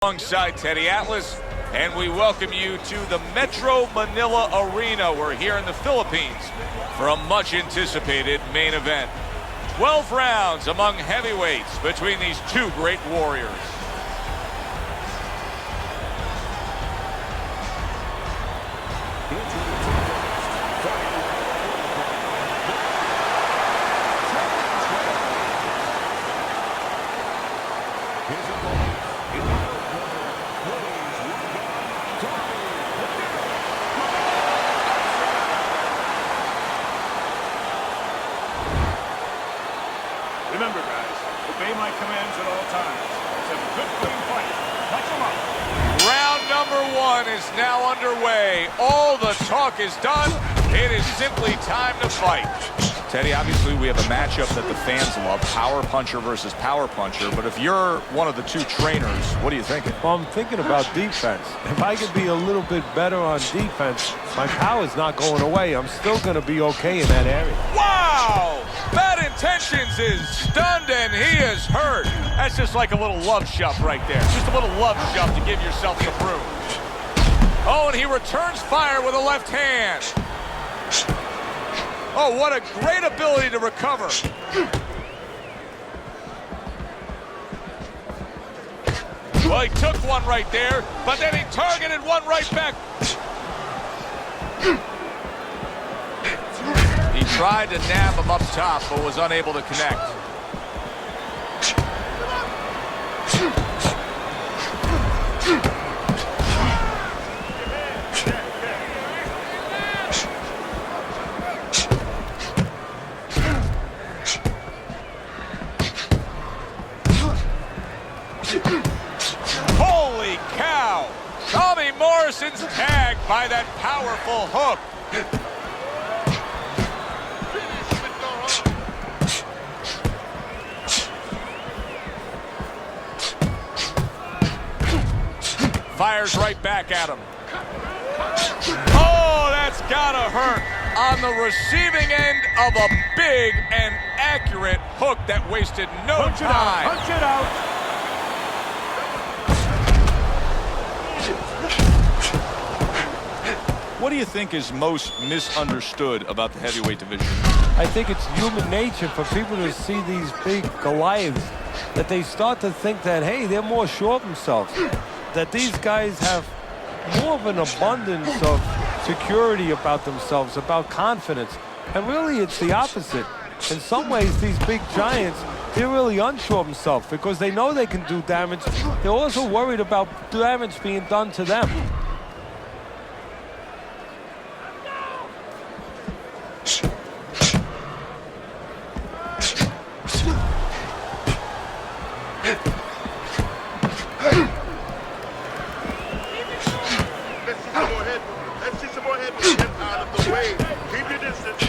Alongside Teddy Atlas, and we welcome you to the Metro Manila Arena. We're here in the Philippines for a much-anticipated main event. 12 rounds among heavyweights between these two great warriors. Remember, guys, obey my commands at all times. Let's have a good, clean fight. Touch them up. Round number one is now underway. All the talk is done. It is simply time to fight. Teddy, obviously we have a matchup that the fans love, power puncher versus power puncher. But if you're one of the two trainers, what are you thinking? Well, I'm thinking about defense. If I could be a little bit better on defense, my power's not going away. I'm still going to be okay in that area. Wow! Bad Intentions is stunned and he is hurt. That's just like a little love shove right there. Just a little love shove to give yourself some room. Oh, and he returns fire with a left hand. Oh, what a great ability to recover. Well, he took one right there, but then he targeted one right back. He tried to nab him up top, but was unable to connect. Holy cow! Tommy Morrison's tagged by that powerful hook. Fires right back at him. Oh, that's gotta hurt. On the receiving end of a big and accurate hook that wasted no time. Punch it out. What do you think is most misunderstood about the heavyweight division? I think it's human nature for people to see these big Goliaths, that they start to think that, hey, they're more sure of themselves, that these guys have more of an abundance of security about themselves, about confidence. And really, it's the opposite. In some ways, these big giants, they're really unsure of themselves because they know they can do damage. They're also worried about damage being done to them. Let's see some more head. Get out of the way. Keep your distance.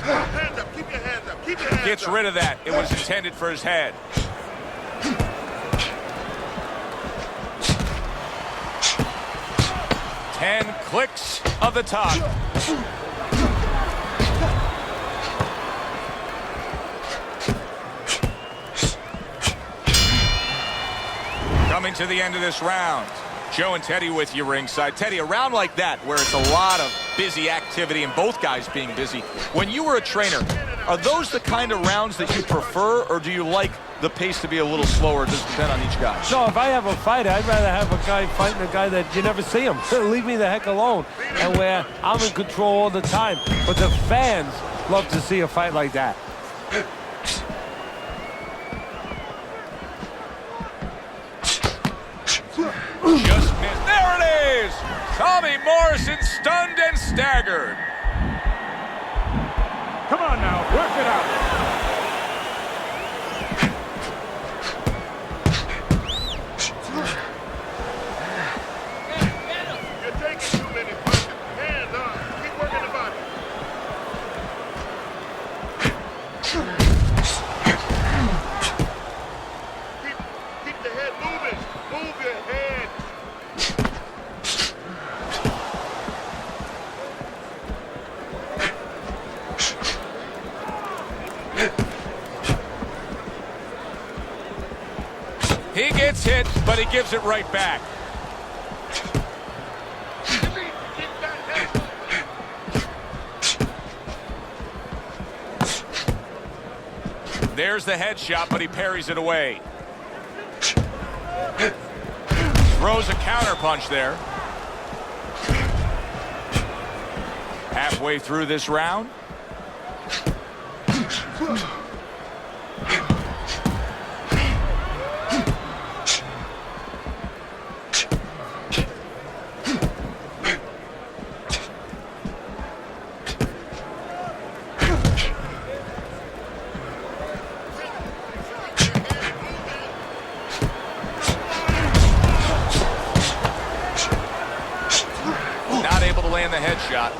Hands up. Keep your hands up. Keep your hands up. Gets rid of that. It was intended for his head. Ten clicks of the tongue. Coming to the end of this round. Joe and Teddy with you ringside. Teddy, a round like that where it's a lot of busy activity and both guys being busy. When you were a trainer, are those the kind of rounds that you prefer, or do you like the pace to be a little slower? Does it depend on each guy? No, if I have a fight, I'd rather have a guy fighting a guy that you never see him. Leave me the heck alone. And where I'm in control all the time. But the fans love to see a fight like that. Just missed. There it is! Tommy Morrison stunned and staggered. Come on now, work it out. You're taking too many punches. Hands up. Keep working the body. Keep the head moving. Move your head. He gets hit, but he gives it right back. There's the headshot, but he parries it away. Throws a counter punch there. Halfway through this round. Not able to land the headshot.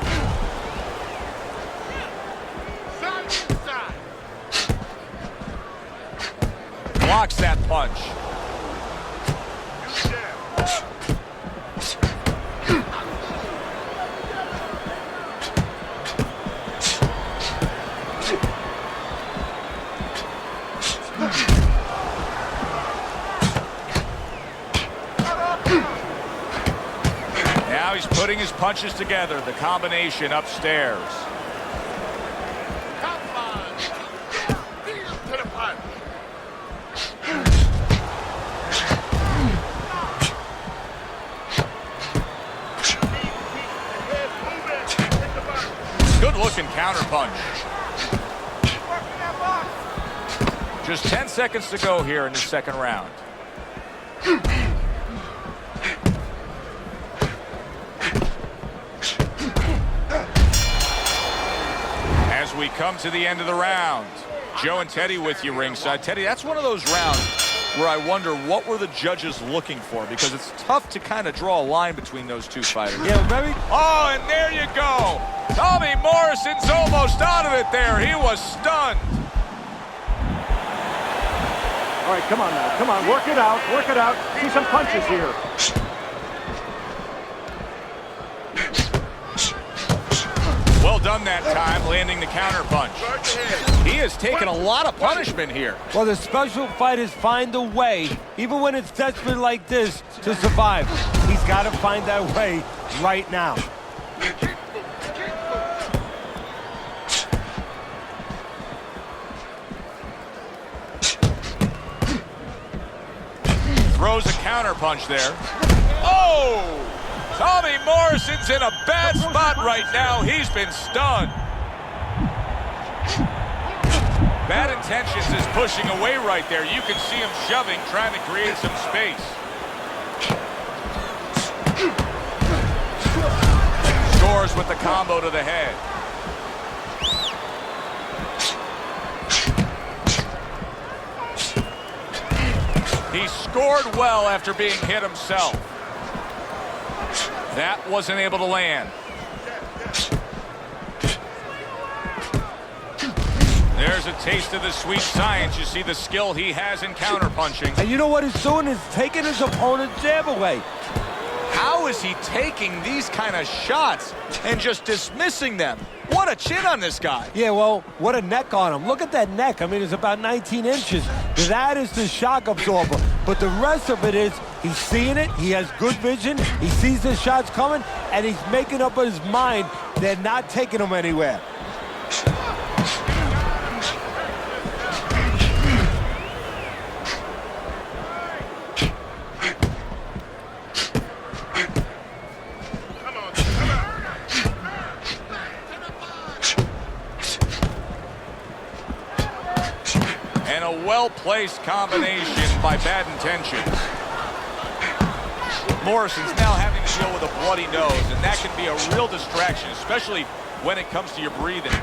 Blocks that punch. Now he's putting his punches together, the combination upstairs. Good-looking counter punch. Just 10 seconds to go here in the second round. As we come to the end of the round, Joe and Teddy with you ringside. Teddy, that's one of those rounds where I wonder what were the judges looking for, because it's tough to kind of draw a line between those two fighters. Yeah, very. Oh, and there you go. Tommy Morrison's almost out of it there. He was stunned. All right, come on now. Come on, work it out. Work it out. See some punches here. Well done that time, landing the counter punch. He has taken a lot of punishment here. Well, the special fighters find a way, even when it's desperate like this, to survive. He's got to find that way right now. Throws a counter punch there. Oh! Tommy Morrison's in a bad spot right now. He's been stunned. Bad Intentions is pushing away right there. You can see him shoving, trying to create some space. Scores with the combo to the head. He scored well after being hit himself. That wasn't able to land. There's a taste of the sweet science. You see the skill he has in counterpunching. And you know what he's doing is taking his opponent's jab away. How is he taking these kind of shots and just dismissing them? What a chin on this guy. Yeah, well, what a neck on him. Look at that neck. I mean, it's about 19 inches. That is the shock absorber. But the rest of it is he's seeing it. He has good vision. He sees the shots coming, and he's making up his mind they're not taking him anywhere. And a well-placed combination by Bad Intentions. Morrison's now having to deal with a bloody nose, and that can be a real distraction, especially when it comes to your breathing.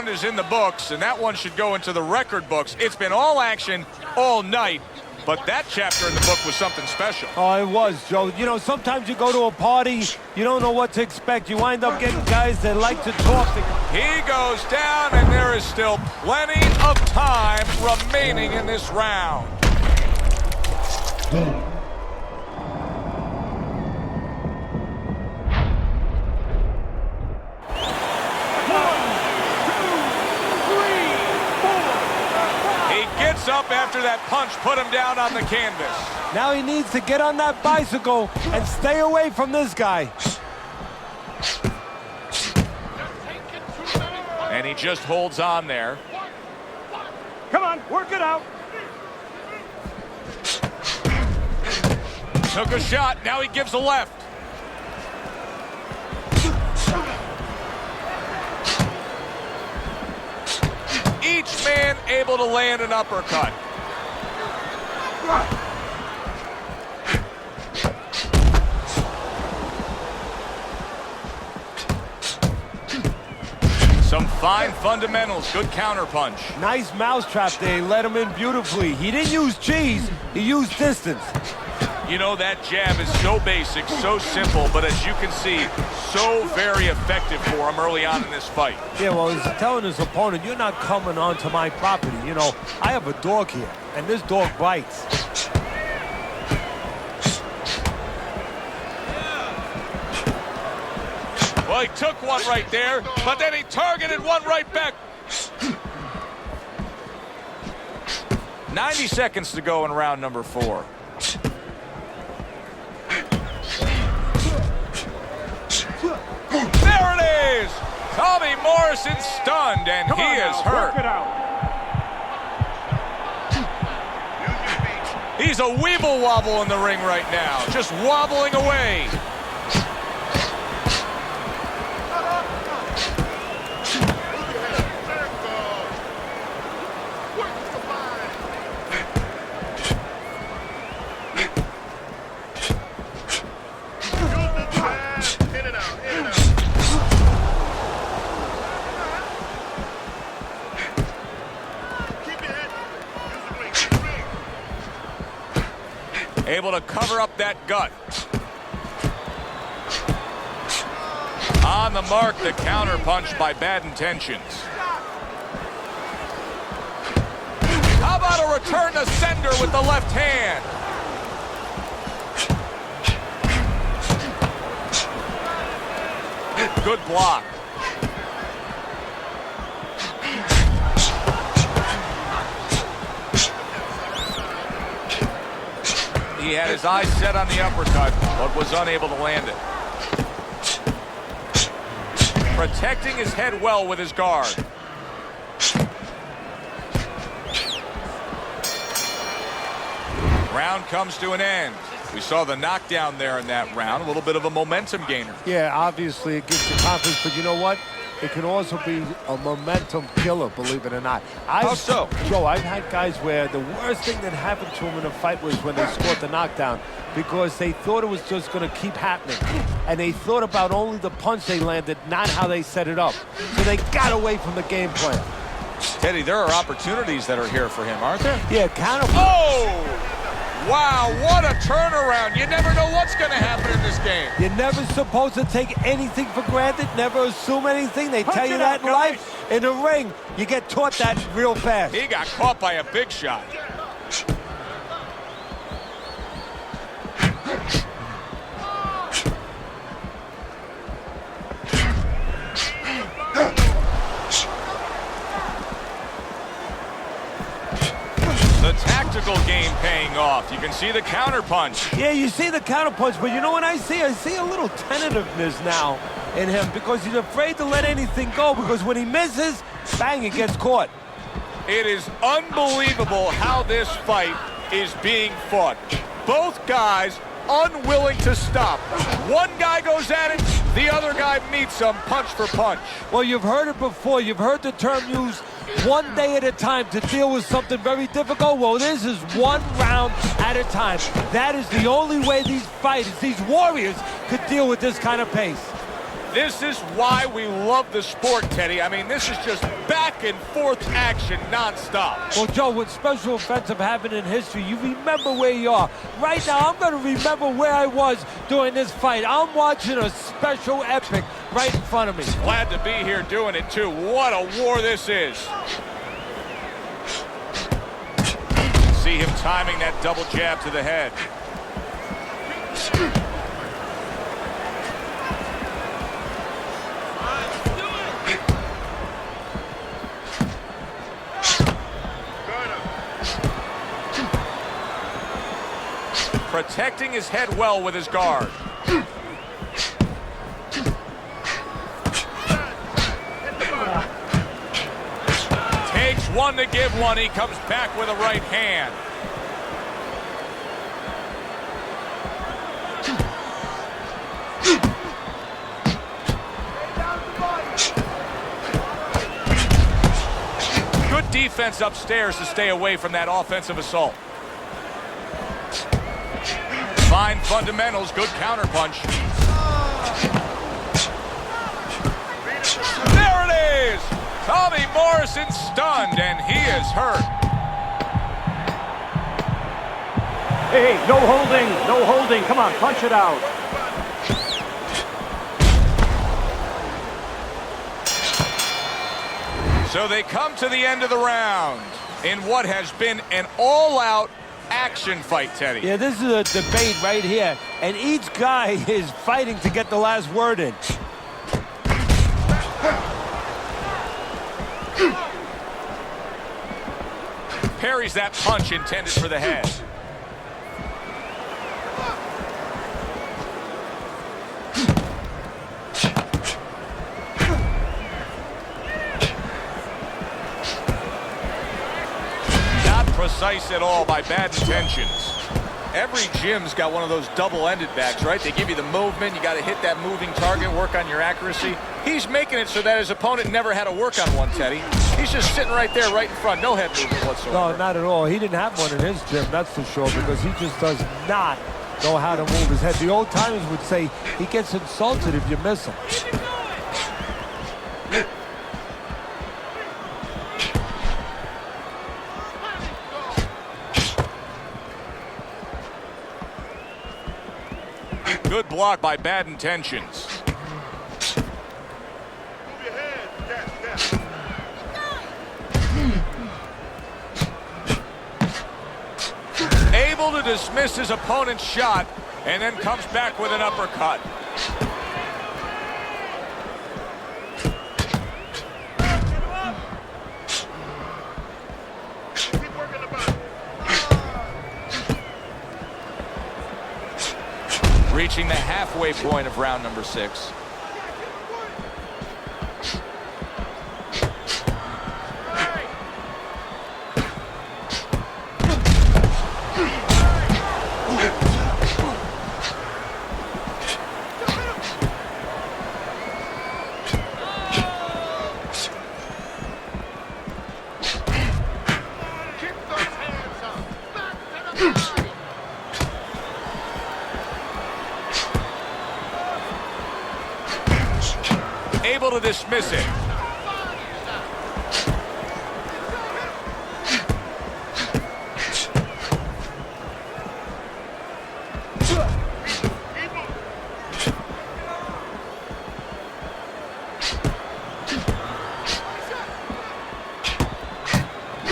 round is in the books, and that one should go into the record books. It's been all action all night, but that chapter in the book was something special. Oh, it was, Joe. You know, sometimes you go to a party, you don't know what to expect. You wind up getting guys that like to talk. He goes down, and there is still plenty of time remaining in this round. Up after that punch put him down on the canvas. Now he needs to get on that bicycle and stay away from this guy. And he just holds on there. Come on, work it out. Took a shot, now he gives a left. Each man able to land an uppercut. Some fine fundamentals, good counterpunch. Nice mousetrap there, he let him in beautifully. He didn't use cheese, he used distance. You know, that jab is so basic, so simple, but as you can see, so very effective for him early on in this fight. Yeah, well, he's telling his opponent, you're not coming onto my property. You know, I have a dog here, and this dog bites. Well, he took one right there, but then he targeted one right back. 90 seconds to go in round number 4. There it is! Tommy Morrison stunned, and he is hurt. Work it out. He's a weeble wobble in the ring right now, just wobbling away. Able to cover up that gut. On the mark, the counter punch by Bad Intentions. How about a return to sender with the left hand? Good block. He had his eyes set on the uppercut, but was unable to land it. Protecting his head well with his guard. Round comes to an end. We saw the knockdown there in that round, a little bit of a momentum gainer. Yeah, obviously it gives you confidence, but you know what? It can also be a momentum killer, believe it or not. How so? Joe, I've had guys where the worst thing that happened to them in a fight was when they scored the knockdown because they thought it was just going to keep happening. And they thought about only the punch they landed, not how they set it up. So they got away from the game plan. Teddy, there are opportunities that are here for him, aren't there? Yeah, counter. Oh! Wow, what a turnaround. You never know what's going to happen in this game. You're never supposed to take anything for granted, never assume anything. They tell you that in life. In the ring, you get taught that real fast. He got caught by a big shot. The tactical game paying off. You can see the counter punch. Yeah, you see the counter punch, but you know what I see? I see a little tentativeness now in him because he's afraid to let anything go because when he misses, bang, it gets caught. It is unbelievable how this fight is being fought. Both guys unwilling to stop. One guy goes at it, the other guy meets him punch for punch. Well, you've heard it before. You've heard the term used, one day at a time to deal with something very difficult. Well, this is one round at a time. That is the only way these fighters, these warriors, could deal with this kind of pace. This is why we love the sport, Teddy. I mean, this is just back and forth action nonstop. Well, Joe, with special events have happened in history, you remember where you are. Right now, I'm going to remember where I was during this fight. I'm watching a special epic right in front of me. Glad to be here doing it, too. What a war this is. See him timing that double jab to the head. Protecting his head well with his guard. Takes one to give one. He comes back with a right hand. Good defense upstairs to stay away from that offensive assault. Fine fundamentals, good counterpunch. There it is! Tommy Morrison stunned, and he is hurt. Hey, no holding, no holding. Come on, punch it out. So they come to the end of the round in what has been an all-out action fight, Teddy. Yeah, this is a debate right here, and each guy is fighting to get the last word in. Parries that punch intended for the head. Precise at all by bad intentions. Every gym's got one of those double-ended backs, right? They give you the movement. You got to hit that moving target, work on your accuracy. He's making it so that his opponent never had to work on one, Teddy. He's just sitting right there, right in front. No head movement whatsoever. No, not at all. He didn't have one in his gym, that's for sure, because he just does not know how to move his head. The old timers would say he gets insulted if you miss him. Good block by bad intentions. Move your head. Able to dismiss his opponent's shot and then comes back with an uppercut. Keep working the body. Reaching the halfway point of round number 6. Keep those hands up. Back to the body. Able to dismiss it.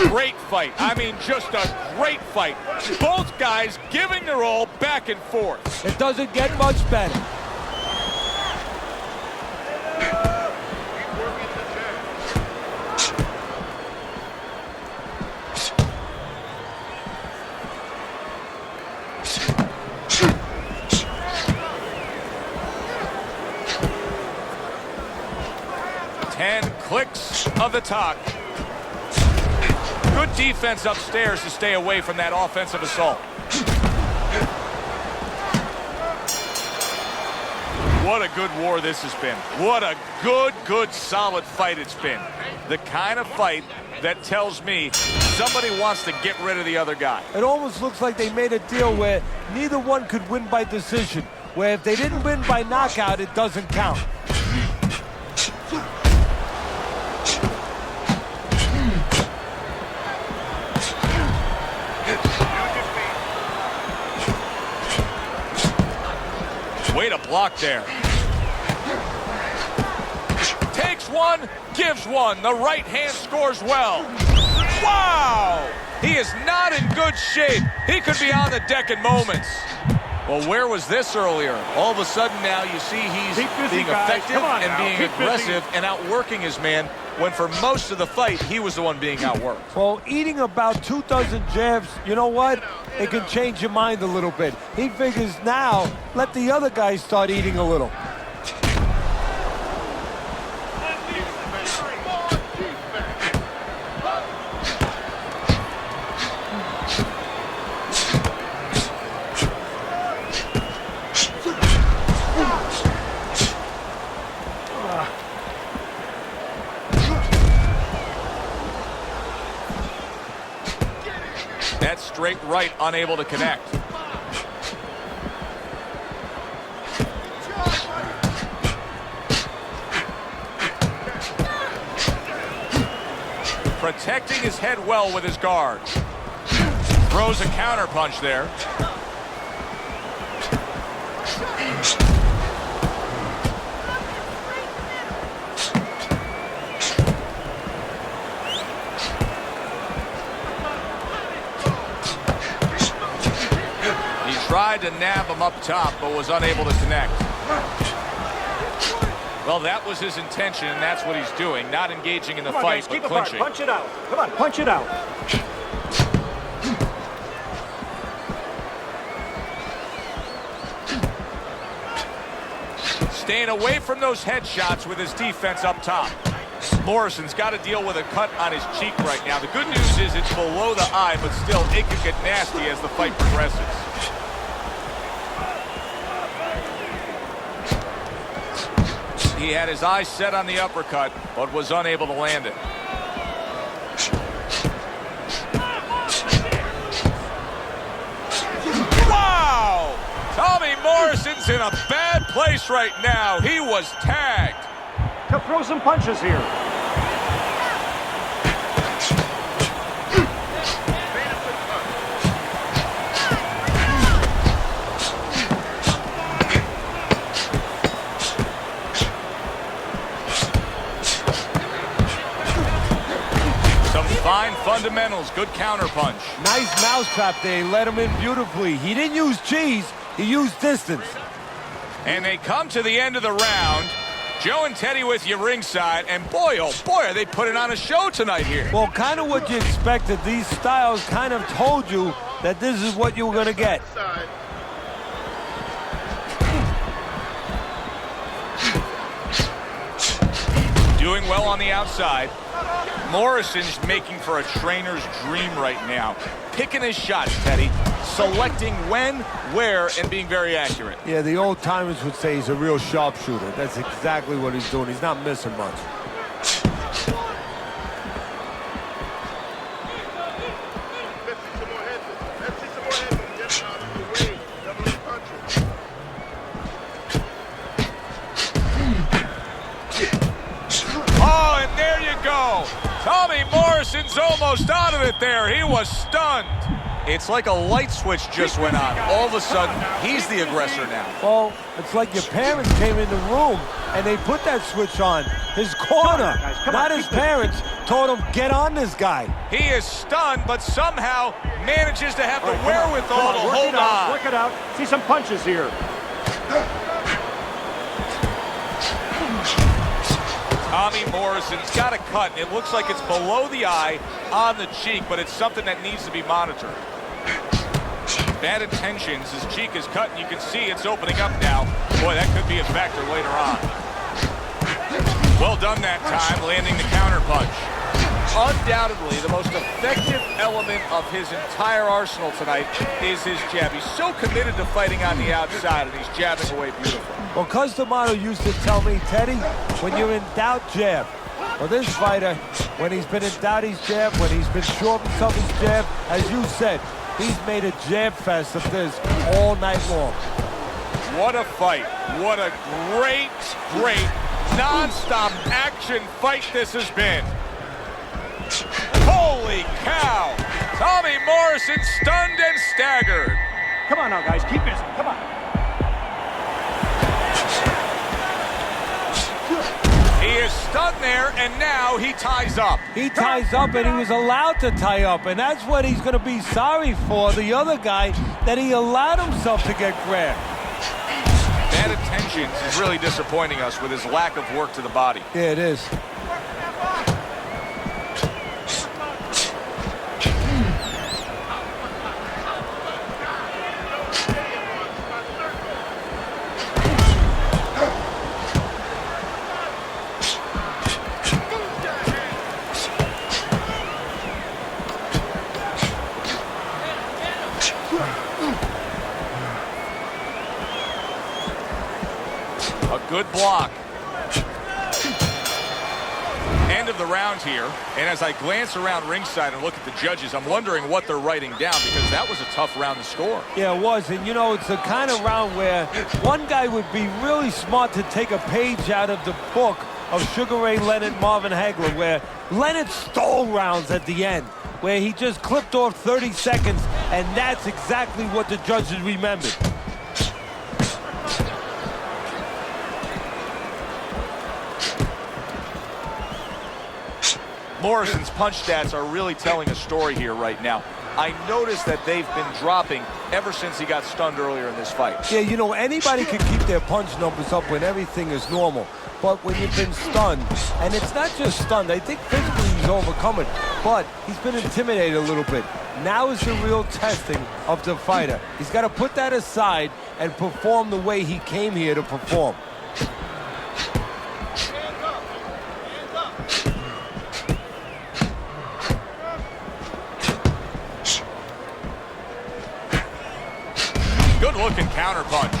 Great fight. I mean, just a great fight. Both guys giving their all back and forth. It doesn't get much better. Keep working the jab. Ten clicks of the talk. Good defense upstairs to stay away from that offensive assault. What a good war this has been. What a good, solid fight it's been. The kind of fight that tells me somebody wants to get rid of the other guy. It almost looks like they made a deal where neither one could win by decision, where if they didn't win by knockout, it doesn't count. Way to block there. Takes one, gives one. The right hand scores well. Wow! He is not in good shape. He could be on the deck in moments. Well, where was this earlier? All of a sudden now you see he's being effective and being aggressive and outworking his man, when for most of the fight, he was the one being outworked. Well, eating about 2 dozen jabs, you know what? It can change your mind a little bit. He figures now, let the other guys start eating a little. That straight right, unable to connect. Protecting his head well with his guard. Throws a counter punch there. Tried to nab him up top, but was unable to connect. Well, that was his intention, and that's what he's doing. Not engaging in the fight, but clinching. Punch it out. Come on, punch it out. Staying away from those headshots with his defense up top. Morrison's got to deal with a cut on his cheek right now. The good news is it's below the eye, but still, it could get nasty as the fight progresses. He had his eyes set on the uppercut, but was unable to land it. Wow! Tommy Morrison's in a bad place right now. He was tagged. To throw some punches here. Fine fundamentals, good counter punch. Nice mousetrap there. He let him in beautifully. He didn't use cheese, he used distance. And they come to the end of the round. Joe and Teddy with you ringside, and boy, oh boy, are they putting on a show tonight here. Well, kind of what you expected. These styles kind of told you that this is what you were going to get. Doing well on the outside. Morrison's making for a trainer's dream right now. Picking his shots, Teddy. Selecting when, where, and being very accurate. Yeah, the old timers would say he's a real sharpshooter. That's exactly what he's doing. He's not missing much. Oh, and there you go. Tommy Morrison's almost out of it there. He was stunned. It's like a light switch just went on. All of a sudden, he's the aggressor now. Well, it's like your parents came in the room and they put that switch on. His corner, not his parents, told him, get on this guy. He is stunned, but somehow manages to have the wherewithal to hold on. Work it out. See some punches here. Tommy Morrison's got a cut. It looks like it's below the eye on the cheek, but it's something that needs to be monitored. Bad intentions. His cheek is cut, and you can see it's opening up now. Boy, that could be a factor later on. Well done that time, landing the counter punch. Undoubtedly, the most effective element of his entire arsenal tonight is his jab. He's so committed to fighting on the outside, and he's jabbing away beautifully. Well, Cus D'Amato used to tell me, Teddy, when you're in doubt, jab. Well, this fighter, when he's been in doubt, he's jab. When he's been sure of himself, he's jab. As you said, he's made a jab fest of this all night long. What a fight. What a great, great, non-stop action fight this has been. Holy cow! Tommy Morrison stunned and staggered. Come on now, guys. Keep busy. Come on. down there, and now he ties up. He ties up, and he was allowed to tie up, and that's what he's going to be sorry for, the other guy, that he allowed himself to get grabbed. Bad intentions is really disappointing us with his lack of work to the body. Yeah, it is. A good block. End of the round here. And as I glance around ringside and look at the judges, I'm wondering what they're writing down, because that was a tough round to score. Yeah, it was. And, you know, it's the kind of round where one guy would be really smart to take a page out of the book of Sugar Ray Leonard, Marvin Hagler, where Leonard stole rounds at the end, where he just clipped off 30 seconds, and that's exactly what the judges remembered. Morrison's punch stats are really telling a story here right now. I noticed that they've been dropping ever since he got stunned earlier in this fight. Yeah, you know, anybody can keep their punch numbers up when everything is normal. But when you've been stunned, and it's not just stunned, I think physically he's overcome it, but he's been intimidated a little bit. Now is the real testing of the fighter. He's got to put that aside and perform the way he came here to perform. Good looking counter punch.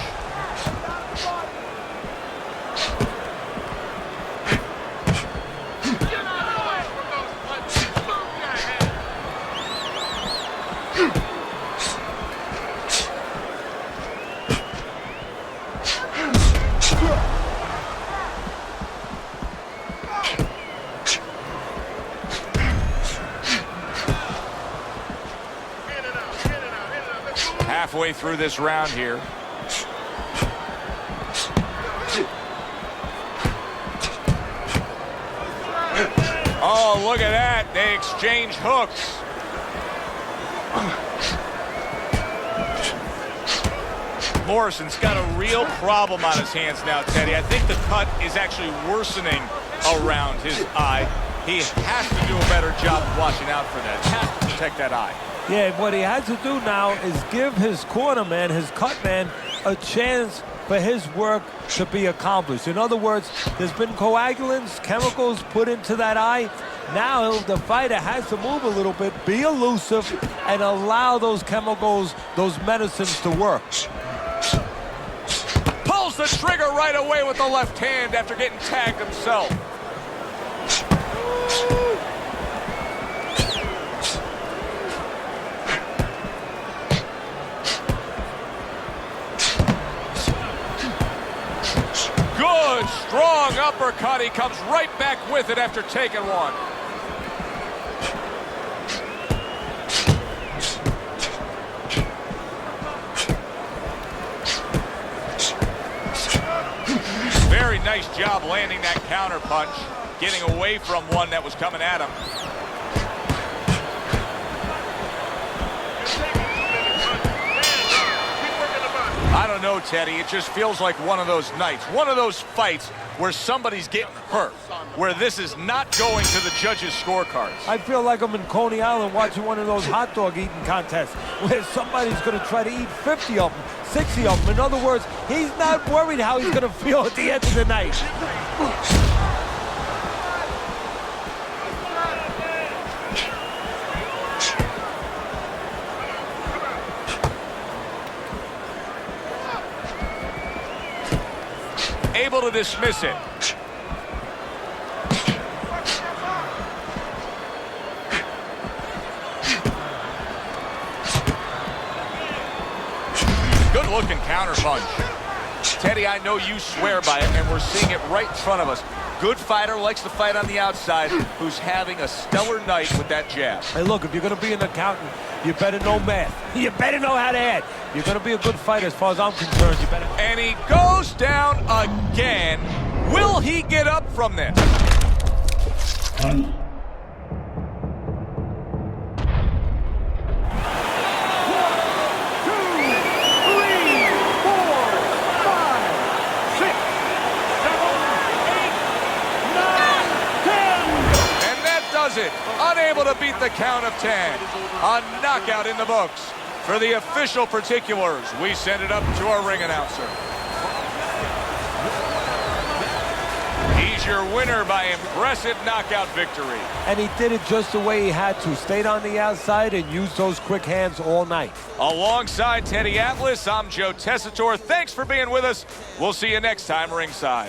Halfway through this round here. Oh, look at that. They exchange hooks. Morrison's got a real problem on his hands now, Teddy. I think the cut is actually worsening around his eye. He has to do a better job of watching out for that. Has to protect that eye. Yeah, what he has to do now is give his corner man, his cut man, a chance for his work to be accomplished. In other words, there's been coagulants, chemicals put into that eye. Now the fighter has to move a little bit, be elusive, and allow those chemicals, those medicines to work. Pulls the trigger right away with the left hand after getting tagged himself. Good, strong uppercut. He comes right back with it after taking one. Very nice job landing that counter punch, getting away from one that was coming at him. I don't know, Teddy. It just feels like one of those nights, one of those fights where somebody's getting hurt, where this is not going to the judges' scorecards. I feel like I'm in Coney Island watching one of those hot dog eating contests where somebody's going to try to eat 50 of them, 60 of them. In other words, he's not worried how he's going to feel at the end of the night. Able to dismiss it. Good looking counter punch. Teddy, I know you swear by it, and we're seeing it right in front of us. Good fighter, likes to fight on the outside, who's having a stellar night with that jab. Hey, look, if you're going to be an accountant, you better know math. You better know how to add. You're going to be a good fighter as far as I'm concerned. You better. And he goes down again. Will he get up from this? It. Unable to beat the count of 10. A knockout in the books. For the official particulars, we send it up to our ring announcer. He's your winner by impressive knockout victory. And he did it just the way he had to. Stayed on the outside and used those quick hands all night. Alongside Teddy Atlas, I'm Joe Tessitore. Thanks for being with us. We'll see you next time ringside.